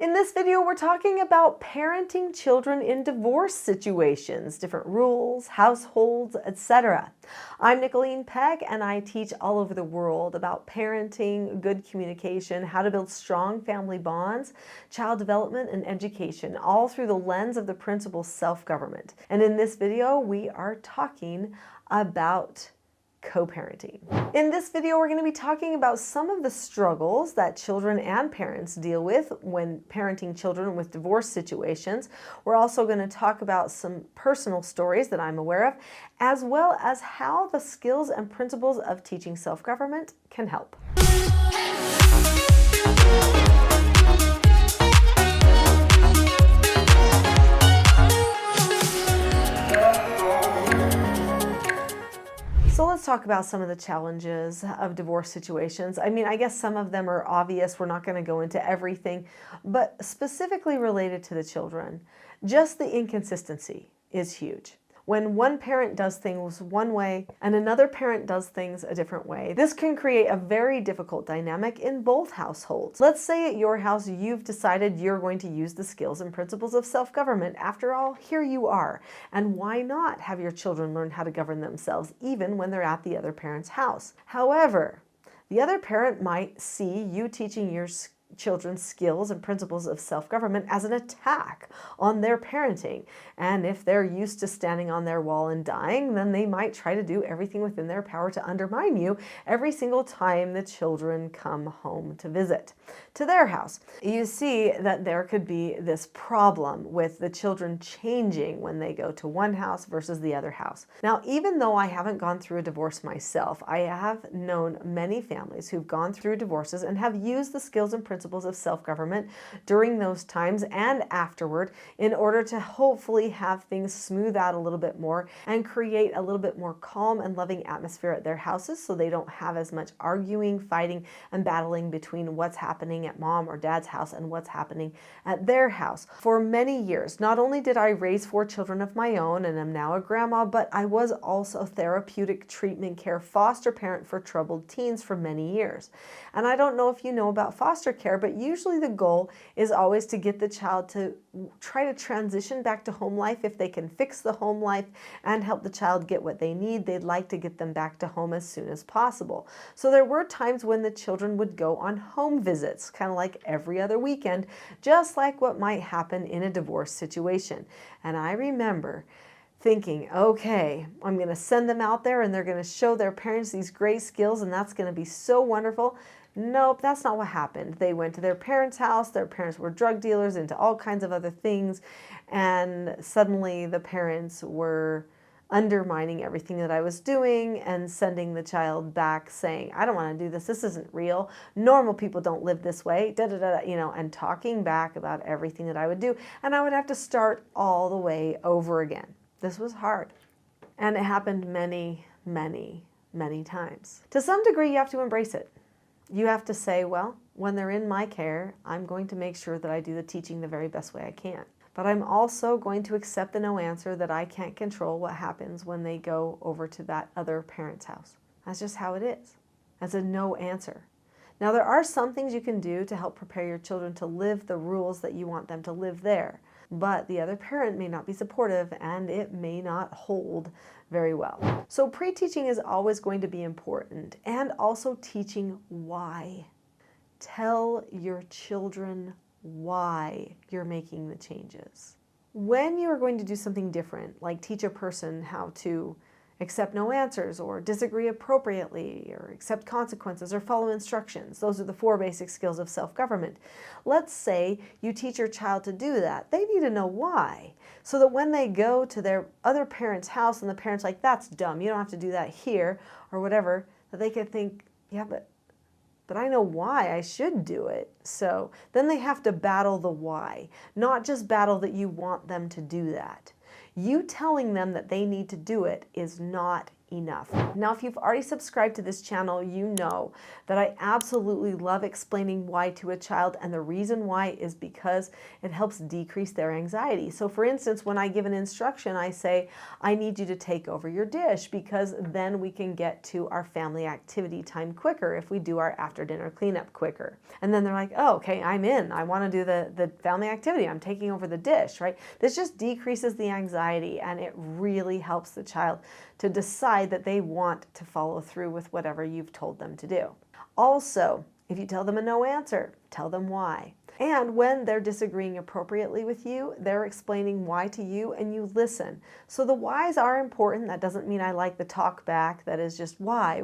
In this video, we're talking about parenting children in divorce situations, different rules, households, etc. I'm Nicholeen Peck, and I teach all over the world about parenting, good communication, how to build strong family bonds, child development, and education, all through the lens of the principle self-government. And in this video, we are talking about co-parenting. In this video, we're going to be talking about some of the struggles that children and parents deal with when parenting children with divorce situations. We're also going to talk about some personal stories that I'm aware of, as well as how the skills and principles of teaching self-government can help. So let's talk about some of the challenges of divorce situations. I mean, I guess some of them are obvious. We're not going to go into everything, but specifically related to the children, just the inconsistency is huge. When one parent does things one way and another parent does things a different way, this can create a very difficult dynamic in both households. Let's say at your house you've decided you're going to use the skills and principles of self-government. After all, here you are. And why not have your children learn how to govern themselves even when they're at the other parent's house? However, the other parent might see you teaching your children's skills and principles of self-government as an attack on their parenting. And if they're used to standing on their wall and dying, then they might try to do everything within their power to undermine you every single time the children come home to visit to their house. You see that there could be this problem with the children changing when they go to one house versus the other house. Now, even though I haven't gone through a divorce myself, I have known many families who've gone through divorces and have used the skills and principles of self-government during those times and afterward in order to hopefully have things smooth out a little bit more and create a little bit more calm and loving atmosphere at their houses so they don't have as much arguing, fighting, and battling between what's happening at mom or dad's house and what's happening at their house. For many years, not only did I raise 4 children of my own and am now a grandma, but I was also therapeutic treatment care foster parent for troubled teens for many years. And I don't know if you know about foster care, but usually the goal is always to get the child to try to transition back to home life. If they can fix the home life and help the child get what they need, they'd like to get them back to home as soon as possible. So there were times when the children would go on home visits, kind of like every other weekend, just like what might happen in a divorce situation. And I remember thinking, okay, I'm going to send them out there and they're going to show their parents these great skills and that's going to be so wonderful. Nope, that's not what happened. They went to their parents' house, their parents were drug dealers into all kinds of other things, and suddenly the parents were undermining everything that I was doing and sending the child back saying, I don't want to do this, this isn't real, normal people don't live this way, and talking back about everything that I would do, and I would have to start all the way over again. This was hard, and it happened many, many, many times. To some degree, you have to embrace it. You have to say, well, when they're in my care, I'm going to make sure that I do the teaching the very best way I can. But I'm also going to accept the no answer that I can't control what happens when they go over to that other parent's house. That's just how it is. That's a no answer. Now, there are some things you can do to help prepare your children to live the rules that you want them to live there. But the other parent may not be supportive and it may not hold very well. So pre-teaching is always going to be important, and also teaching why. Tell your children why you're making the changes. When you are going to do something different, like teach a person how to accept no answers or disagree appropriately or accept consequences or follow instructions. Those are the 4 basic skills of self-government. Let's say you teach your child to do that. They need to know why, so that when they go to their other parent's house and the parent's like, that's dumb, you don't have to do that here, or whatever, that they could think, yeah, but I know why I should do it. So then they have to battle the why, not just battle that you want them to do that. You telling them that they need to do it is not enough. Now, if you've already subscribed to this channel, you know that I absolutely love explaining why to a child, and the reason why is because it helps decrease their anxiety. So for instance, when I give an instruction, I say, I need you to take over your dish, because then we can get to our family activity time quicker if we do our after dinner cleanup quicker. And then they're like, oh, okay, I'm in. I want to do the family activity. I'm taking over the dish, right? This just decreases the anxiety, and it really helps the child to decide that they want to follow through with whatever you've told them to do. Also, if you tell them a no answer, tell them why. And when they're disagreeing appropriately with you, they're explaining why to you, and you listen. So the whys are important. That doesn't mean I like the talk back that is just why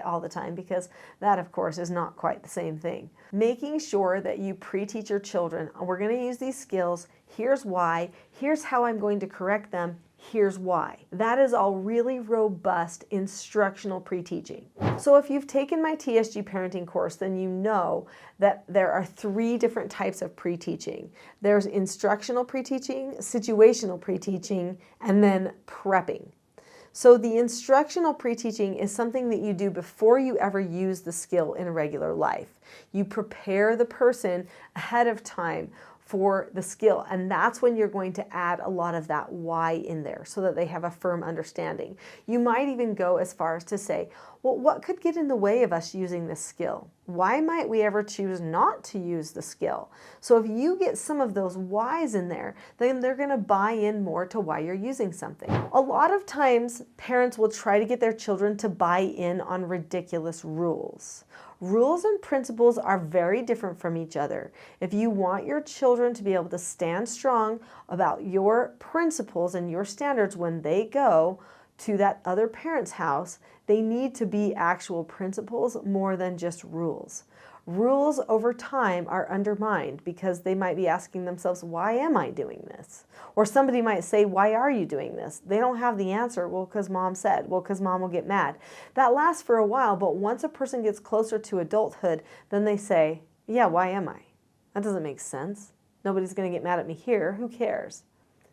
all the time, because that, of course, is not quite the same thing. Making sure that you pre-teach your children, we're going to use these skills, here's why, here's how I'm going to correct them, here's why. That is all really robust instructional pre-teaching. So if you've taken my TSG parenting course, then you know that there are 3 different types of pre-teaching. There's instructional pre-teaching, situational pre-teaching, and then prepping. So the instructional pre-teaching is something that you do before you ever use the skill in regular life. You prepare the person ahead of time for the skill, and that's when you're going to add a lot of that why in there so that they have a firm understanding. You might even go as far as to say, well, what could get in the way of us using this skill? Why might we ever choose not to use the skill? So if you get some of those whys in there, then they're going to buy in more to why you're using something. A lot of times, parents will try to get their children to buy in on ridiculous rules. Rules and principles are very different from each other. If you want your children to be able to stand strong about your principles and your standards when they go to that other parent's house, they need to be actual principles more than just rules. Rules over time are undermined because they might be asking themselves, why am I doing this? Or somebody might say, why are you doing this? They don't have the answer. Well, because mom said. Well, because mom will get mad. That lasts for a while, but once a person gets closer to adulthood, then they say, yeah, why am I? That doesn't make sense. Nobody's going to get mad at me here. Who cares?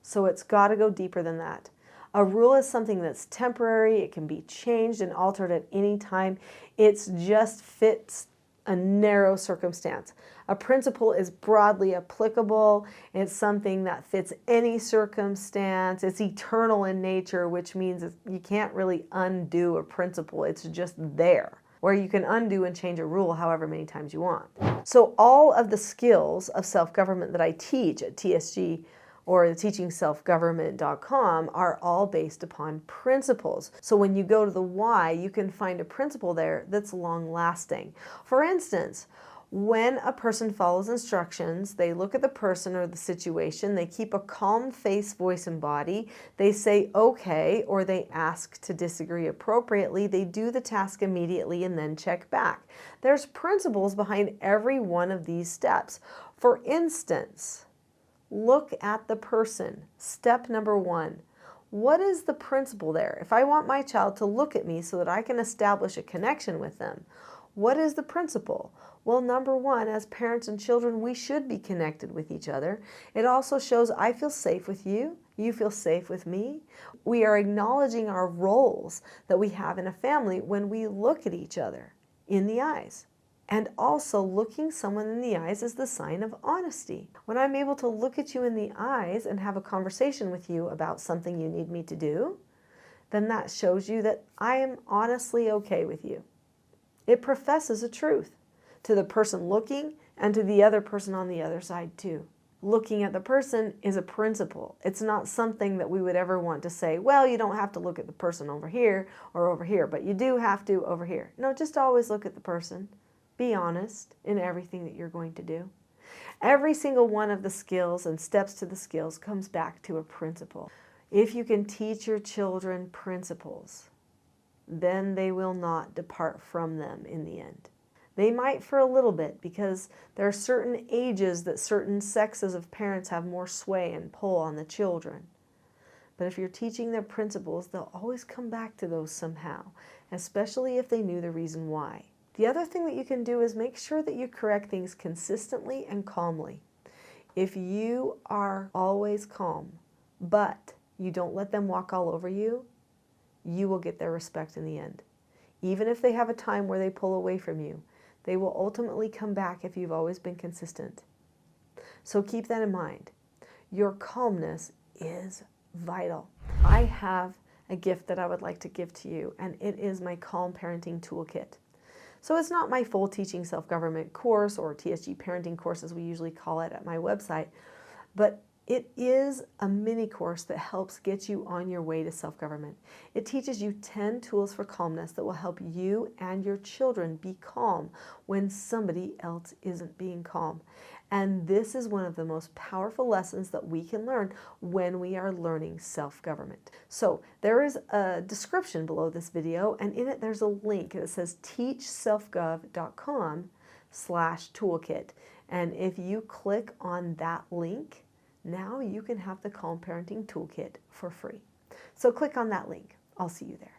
So it's got to go deeper than that. A rule is something that's temporary. It can be changed and altered at any time. It's just fits a narrow circumstance. A principle is broadly applicable. It's something that fits any circumstance. It's eternal in nature, which means you can't really undo a principle. It's just there, where you can undo and change a rule however many times you want. So all of the skills of self-government that I teach at TSG or the teachingselfgovernment.com are all based upon principles. So when you go to the why, you can find a principle there that's long-lasting. For instance, when a person follows instructions, they look at the person or the situation, they keep a calm face, voice, and body, they say okay, or they ask to disagree appropriately, they do the task immediately and then check back. There's principles behind every one of these steps. For instance, look at the person. Step number 1. What is the principle there? If I want my child to look at me so that I can establish a connection with them, what is the principle? Well, number 1, as parents and children, we should be connected with each other. It also shows I feel safe with you. You feel safe with me. We are acknowledging our roles that we have in a family when we look at each other in the eyes. And also, looking someone in the eyes is the sign of honesty. When I'm able to look at you in the eyes and have a conversation with you about something you need me to do, then that shows you that I am honestly okay with you. It professes a truth to the person looking and to the other person on the other side too. Looking at the person is a principle. It's not something that we would ever want to say, well, you don't have to look at the person over here or over here, but you do have to over here. No, just always look at the person. Be honest in everything that you're going to do. Every single one of the skills and steps to the skills comes back to a principle. If you can teach your children principles, then they will not depart from them in the end. They might for a little bit, because there are certain ages that certain sexes of parents have more sway and pull on the children. But if you're teaching their principles, they'll always come back to those somehow, especially if they knew the reason why. The other thing that you can do is make sure that you correct things consistently and calmly. If you are always calm, but you don't let them walk all over you, you will get their respect in the end. Even if they have a time where they pull away from you, they will ultimately come back if you've always been consistent. So keep that in mind. Your calmness is vital. I have a gift that I would like to give to you, and it is my Calm Parenting Toolkit. So it's not my full Teaching Self-Government course, or TSG Parenting course as we usually call it at my website, but it is a mini course that helps get you on your way to self-government. It teaches you 10 tools for calmness that will help you and your children be calm when somebody else isn't being calm. And this is one of the most powerful lessons that we can learn when we are learning self-government. So there is a description below this video, and in it there's a link that says teachselfgov.com/toolkit. And if you click on that link, now you can have the Calm Parenting Toolkit for free. So click on that link. I'll see you there.